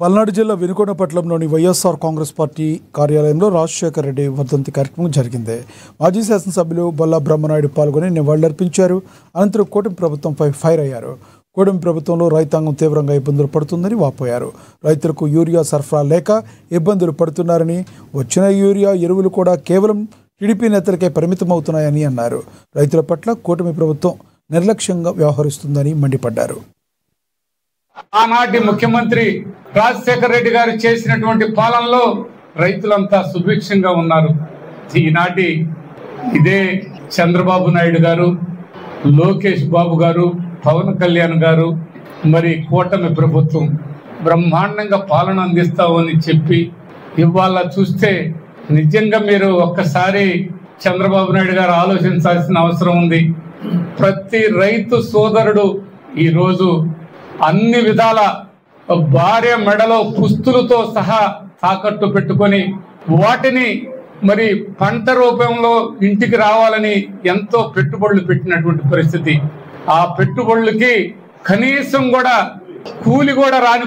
పల్నాడు జిల్లా వినుకొండపట్నంలోని వైఎస్ఆర్ కాంగ్రెస్ పార్టీ కార్యాలయంలో రాజశేఖర రెడ్డి వర్ధంతి కార్యక్రమం జరిగింది. మాజీ శాసనసభ్యులు బొల్లా బ్రహ్మనాయుడు పాల్గొని నివాళులర్పించారు. అనంతరం కూటమి ప్రభుత్వంపై ఫైర్ అయ్యారు. కూటమి ప్రభుత్వంలో రైతాంగం తీవ్రంగా ఇబ్బందులు పడుతుందని వాపోయారు. రైతులకు యూరియా సరఫరా లేక ఇబ్బందులు పడుతున్నారని, వచ్చిన యూరియా ఎరువులు కూడా కేవలం టీడీపీ నేతలకే పరిమితమవుతున్నాయని అన్నారు. రైతుల పట్ల కూటమి ప్రభుత్వం నిర్లక్ష్యంగా వ్యవహరిస్తుందని మండిపడ్డారు. ఆనాటి ముఖ్యమంత్రి రాజశేఖర రెడ్డి గారు చేసినటువంటి పాలనలో రైతులంతా సుభిక్షంగా ఉన్నారు. ఈనాటి ఇదే చంద్రబాబు నాయుడు గారు, లోకేష్ బాబు గారు, పవన్ కళ్యాణ్ గారు, మరి కూటమి ప్రభుత్వం బ్రహ్మాండంగా పాలన అందిస్తామని చెప్పి ఇవాళ చూస్తే నిజంగా మీరు ఒక్కసారి చంద్రబాబు నాయుడు గారు ఆలోచించాల్సిన అవసరం ఉంది. ప్రతి రైతు సోదరుడు ఈరోజు అన్ని విధాల భార్య మెడలో పుస్తులతో సహా తాకట్టు పెట్టుకొని వాటిని మరి పంట రూపంలో ఇంటికి రావాలని ఎంతో పెట్టుబడులు పెట్టినటువంటి పరిస్థితి. ఆ పెట్టుబడులకి కనీసం కూడా కూలి కూడా రాని